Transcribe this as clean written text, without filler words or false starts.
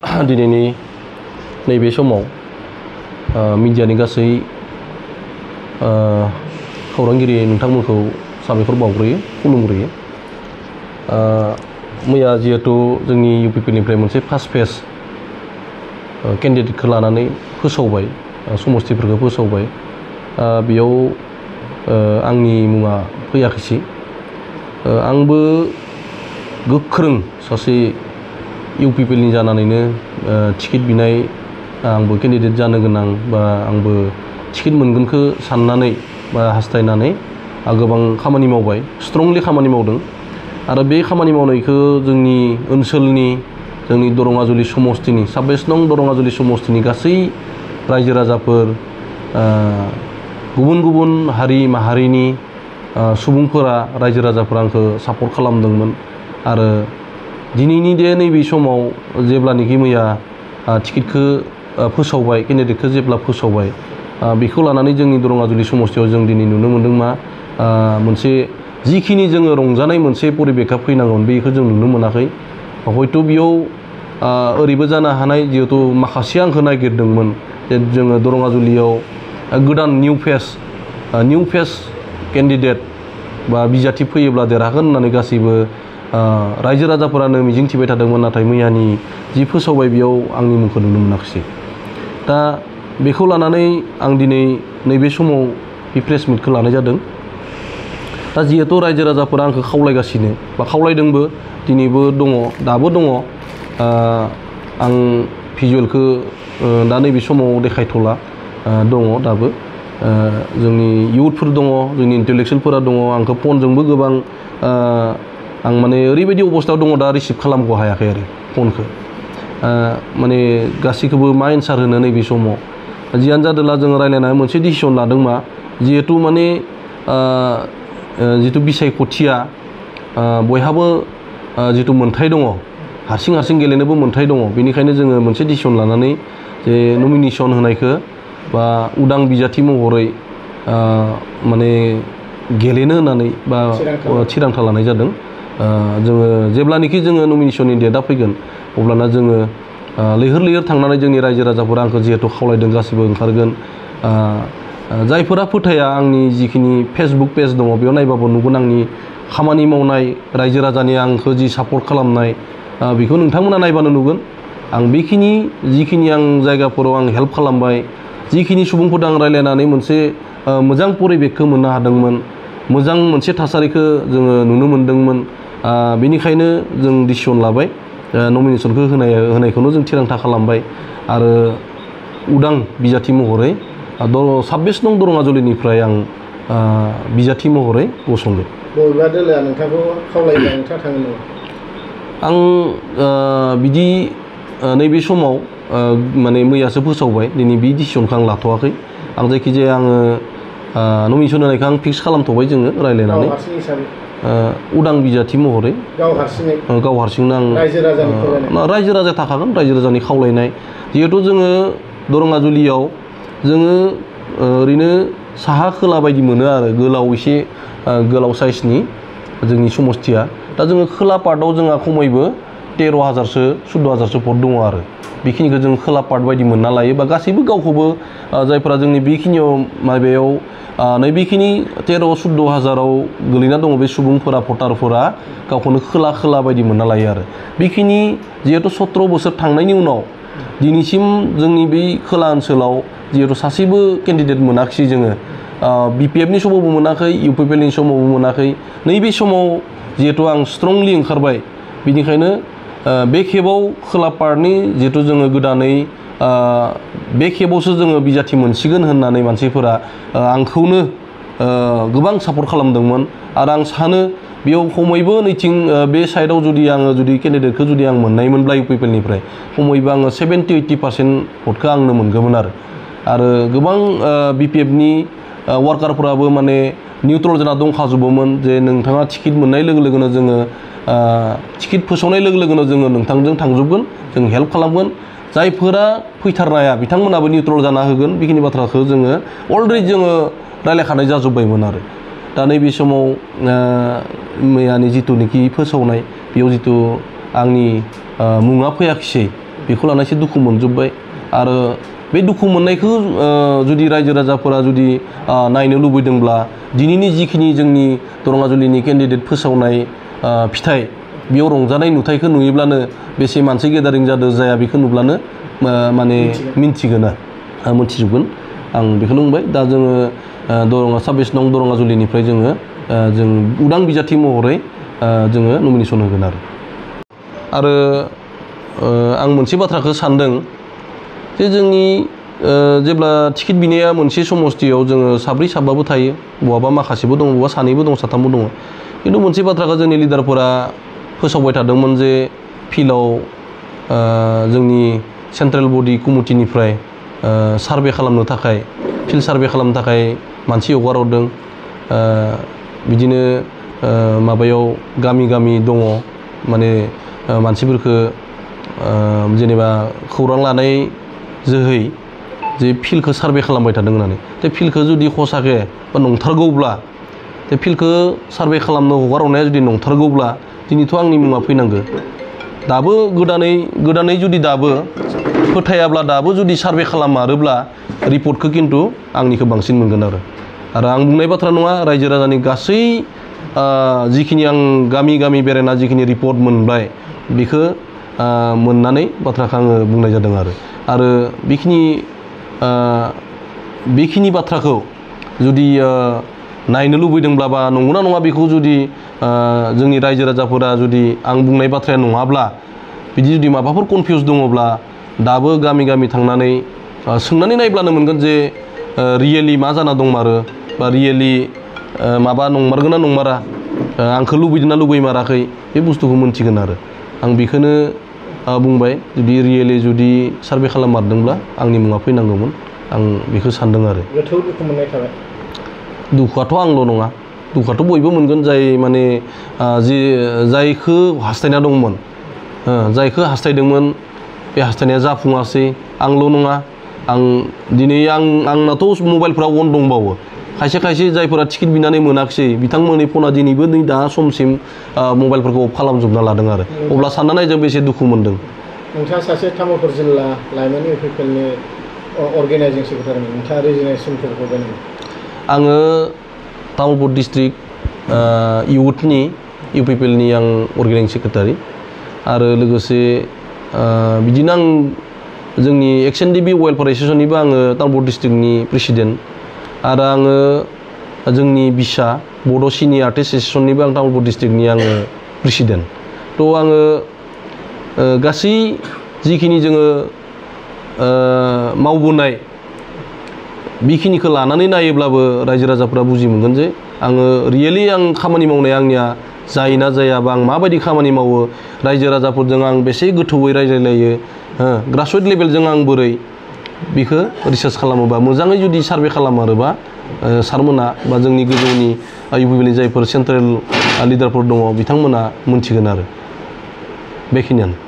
दिनैनि नैबे समाव मिडियानि गासै खौरांगिरि नोंथांमोनखौ साबायखर बावग्रोयो खुलुमग्रोयो। मैया जिहेतु जोंनि इउपिपिनिफ्राय मोनसे फार्स्ट फेज केन्डिडेटखौ लानानै फोसावबाय, समस्थिफोरखौ फोसावबाय। बेयाव आंनि मुङा फैयाखैसै। आंबो गोख्रों सासे इउपिपिएलनि जानानैनो टिकेट बिनाय, आंबो केन्डिडेट जानो गोनां बा आंबो टिकेट मोनगोनखौ साननानै बा हास्थायनानै गोबां खामानि मावबाय, स्ट्रंलि खामानि मावदों। आरो बे खामानि मावनायखौ जोंनि ओनसोलनि, जोंनि दरङाजुलि समस्थिनि 26 नं दरङाजुलि समस्थिनि गासै रायजो राजाफोर, गुबुन गुबुन हारि माहारिनि सुबुंफोरा, रायजो राजाफोरा आंखौ सापर्ट खालामदोंमोन। आरो दिनैनि नैबे समाव जेब्लानोखि मैया टिकेटखौ फोसावबाय, केन्डिडेटखौ जेब्ला फोसावबाय, बेखौ लानानै जोंनि दरङाजुलि समस्थियाव जों दिनै नुनो मोन्दों मा मोनसे जिखिनि जोङो रंजानाय मोनसे परिबेखा फैनांगौमोन बेखौ जों नुनो मोनाखै। हयथ' बेयाव ओरैबो जानो हानाय, जिहेतु माखासे आंखौ नागिरदोंमोन जे जोङो दरङाजुलियाव गोदान निउ फेस केन्डिडेट बा बिजाथि फैयोब्ला देरहागोन होननानै गासैबो रायजो राजाफोरानो मिजिंथिबाय थादोंमोन। नाथाय मैयानि जि फोसावबाय बेयाव आंनि मुंखौ नुनो मोनाखिसै। दा बेखौ लानानै आं दिनै नैबे समाव बे प्रेस मिटखौ लानाय जादों। दा जिहेतु रायजो राजाफोरा आंखौ खावलायगासिनो बा खावलायदोंबो, दिनैबो दङ, दाबो दङ। आं भिजुवेलखौ दा नैबे समाव देखायथ'ला, दङ दाबो। जोंनि इयुथफोर दङ, जोंनि इन्टेलेक्सुयेलफोरा दङ। आंखौ फनजोंबो गोबां आं माने ओरैबायदि अबस्थायाव दङ दा रिसिभ खालामग' हायाखै आरो फनखौ। माने गासैखौबो मा एन्सार होनो नैबे समाव। जियानो जादोंला जोङो रायज्लायनानै मोनसे डिसिसन लादों मा, जिहेतु माने जिथु बिसायख'थिया बयहाबो जिथु मोन्थाय दङ, हारसिं गेलेनोबो मोन्थाय दङ। बेनिखायनो जोङो मोनसे डिसिसन लानानै जे नमिनेसन होनायखौ बा उदां बिजाथि महरै माने गेलेनो होननानै बा थिरांथा लानाय जादों। जोङो जेब्लानोखि जोङो नमिनेसननि डेटआ फैगोन अब्लाना जोङो लैहोर थांनानै जोंनि रायजो राजाफोरा आंखौ जिहेतु खावलायदों गासिबो ओंखारगोन। जायफोरा फोथाया, आंनि जिखिनि फेसबुक पेज दङ बेयाव नायबाबो नुगोन आंनि खामानि मावनाय, रायजो राजानि आंखौ जि सापर्ट खालामनाय, बेखौ नोंथांमोना नायबानो नुगोन। आं बेखिनि जिखिनि आं जायगाफोराव आं हेल्प खालामबाय, जिखिनि सुबुंफोरजों आं रायज्लायनानै मोनसे मोजां परिबेकखौ मोननो हादोंमोन, मोजां मोनसे थासारिखौ जोङो नुनो मोन्दोंमोन। बेनिखायनो जों डिसिसन लाबाय, नमिनेसनखौ होनायखौनो जों थिरांथा खालामबाय। आरो उदां बिजाथि महरै 26 नं दरङाजुलिनिफ्राय आं बिजाथि महरै गसंगोन। बबेबा दोलोआ नोंथांखौ खावलायोब्ला नोंथाङा थांगोन नामा? आं बिदि नैबे समाव माने मैयासो फोसावबाय, दिनै बे डिसिसनखौ आं लाथ'वाखै। आं जायखिजाया आङो नमिनेसन होनायखौ आं फिक्स खालामथ'बाय, जोङो रायज्लायनानै उदां बिजाथि महरै गाव हारसिंनो आं रायजो राजा थाखागोन, रायजो राजानि खावलायनाय। जिहेथु जोङो दरङाजुलियाव जोङो ओरैनो साहा खोला बायदि मोनो आरो एसे गोलाव साइजनि जोंनि समस्थिया। दा जोङो खोला पार्टआव जोंहा खमैबो 13,000सो 14,000सो भट दङ आरो बेखिनिखौ जों खोला पार्ट बायदि मोनना लायो। बा गासैबो गावखौबो जायफोरा जोंनि बेखिनियाव माबायाव नैबेखिनि 13-14,000आव गोलैना दङ बे सुबुंफोरा, भटारफोरा गावखौनो खोला बायदि मोनना लायो आरो बेखिनि। जिहेतु 17 बोसोर थांनायनि उनाव दिनैसिम जोंनि बे खोला ओनसोलाव जिहेतु सासेबो केन्डिडेट मोनाखिसै जोङो। बिपिएफनि समावबो मोनाखै, इउपिपिएलनि समावबो मोनाखै। नैबे समाव जिहेतु आं स्ट्रंलि ओंखारबाय, बेनिखायनो बे खेबाव खोला पार्टनि जिहेतु जोङो गोदानै बे खेबावसो जोङो बिजाथि मोनसिगोन होननानै मानसिफोरा आंखौनो गोबां सापर्ट खालामदोंमोन। आरो आं सानो बेयाव खमैबो नैथिं बे साइडआव जुदि केन्डिडेटखौ जुदि आं मोननायमोनब्ला इउपिपिएलनिफ्राय खमैबो आङो 70-80% भटखौ आंनो मोनगौमोन आरो गोबां बिपिएफनि वार्कारफोराबो माने निउट्रल जाना दंखाजोबोमोन जे नोंथाङा टिकेट मोननाय लोगो लोगोनो जोङो टिकेट फोसावनाय लोगो लोगोनो जोङो नोंथांजों थांजोबगोन, जों हेल्प खालामगोन। जायफोरा फैथारनाया बिथांमोनाबो निउट्रल जाना होगोन। बेखिनि बाथ्राखौ जोङो अलरेडि जोङो रायज्लायखानाय जाजोब्बायमोन आरो दा नैबे समाव मैयानि जिथुनिखि फोसावनाय बेयाव जिथु आंनि मुङा फैयाखिसै, बेखौ लाना एसे दुखु मोनजोब्बाय आरो बे दुखु मोननायखौ जुदि रायजो राजाफोरा जुदि नायनो लुबैदोंब्ला दिनैनि जिखिनि जोंनि दरंगाजुलिनि केन्डिडेट फोसावनाय फिथाइ बेयाव रंजानाय नुथायखौ नुयोब्लानो बेसे मानसि गेदारिं जादों जाया बेखौ नुब्लानो माने मिन्थिजोबगोन आं बेखौनो बुंबाय दा जोङो दरंगा 26 नं दरंगाजुलिनिफ्राय जोङो जों उदां बिजाथि महरै जोङो नमिनेसन होगोन आरो आं मोनसे बाथ्राखौ सानदों जे जोंनि जेब्ला टिकेट बिनाया मोनसे समस्थियाव जोङो साब्रै साबाबो थायो बहाबा माखासेबो दङ बहाबा सानैबो दं साथामबो दङ खिन्थु मोनसे बाथ्राखौ जोंनि लिडारफोरा फोसावबाय थादोंमोन जे फिल्डआव जोंनि सेन्ट्रेल बडि कमिटिनिफ्राय सार्भे खालामनो थाखाय फिल्ड सार्भे खालामनो थाखाय मानसि हगारहरदों बिदिनो माबायाव गामि गामि दङ माने मानसिफोरखौ जेनेबा खौरां लानाय जोहै जे फिल्डखौ सार्भे खालामबाय थादों होननानै बे फिल्डखौ जुदि खसाके बा नंथारगौब्ला बे फिल्डखौ सार्भे खालामनो हगारहरनाया जुदि नंथारगौब्ला दिनैथ' आंनि मुङा फैनांगौ दाबो गोदानै जुदि दाबो फोथायाब्ला दाबो जुदि सार्भे खालामारोब्ला रिपर्टखौ खिन्थु आंनिखौ बांसिन मोनगोन आरो आं बुंनाय बाथ्रा नङा रायजो राजानि गासै जिखिनि आं गामि गामि बेरायना जिखिनि रिपर्ट मोनबाय बेखौ मोननानै बाथ्राखौ आङो बुंनाय जादों आरो बेखिनि बाथ्राखौ जुदि नायनो लुबैदोंब्ला बा नंगौना नङा बेखौ जुदि जोंनि रायजो राजाफोरा जुदि आं बुंनाय बाथ्राया नङाब्ला बिदि जुदि माबाफोर कनफिउस दङब्ला दाबो गामि गामि थांनानै सोंनानै नायब्लानो मोनगोन जे रियेलि मा जाना दंमारो बा रियेलि माबा नंमारगोन ना नंमारा आंखौ लुबैदों ना लुबैमाराखै बे बुस्थुखौ मोनथिगोन आं बेखौनो बुंबाय जुदि रियेलि जुदि सार्भे खालाममारदोंब्ला आंनि मुङा फैनांगौमोन आं बेखौ सानदों गोथौ दुखु मोननाय थाबाय दुखुआथ' आंल' नङा दुखुआथ' बयबो मोनगोन जाय माने जायखौ हास्थायना दंमोन जायखौ हास्थायदोंमोन बे हास्थायनाया जाफुङासै आंल' नङा आं दिनै आंनाथ' मबाइलफ्रा अन दंबावो खायसे जायफोरा टिकेट बिनानै मोनाखिसै बिथांमोननि फना दिनैबो नै दा समसिम मबाइलफोरखौ अफ खालामजोबना लादों अब्ला सानना नाय जों बेसे दुखु मोनदों नोंथाङा सासे तामुलपुर जिल्ला लाइमोन इउपिपिएलनि अर्गेनाइजिं सेक्रेटारिमोन नोंथाङा रेजिगनेसनफोरखौ बानायदों आङो तामुलपुर डिस्ट्रिक्ट इउथनि इउपिपिएलनि आं अर्गेनाइजिं सेक्रेटारि आरो लोगोसे बिदिनो आं जोंनि एक्सएनडिबि वेलफेयार एसोसिएसननिबो आङो तामुलपुर डिस्ट्रिक्टनि प्रेसिडेन्ट आरो आङो जोंनि बिसा बड' सिनि आर्टिस्ट एसोसिएसननिबो आं तामुलपुर डिस्ट्रिक्टनि आङो प्रेसिडेन्ट थ' आङो गासै जिखिनि जोङो मावबोनाय बेखिनिखौ लानानै नायोब्लाबो रायजो राजाफोरा बुजि मोनगोन जे आङो रियेलि आं खामानि मावनाया आंनिया जायो ना जाया बा आं माबायदि खामानि मावो रायजो राजाफोरजों आं बेसे गोथौवै रायज्लायो ग्रासरुट लेभेलजों आं बोरै बेखौ रिसार्च खालामोबा मोजाङै जुदि सार्भे खालामारोबा सारमोना बा जोंनि गोजौनि इउपिपिएलनि जायफोर सेन्ट्रेल लिडारफोर दङ बिथांमोना मोनथिगोन बेखिनियानो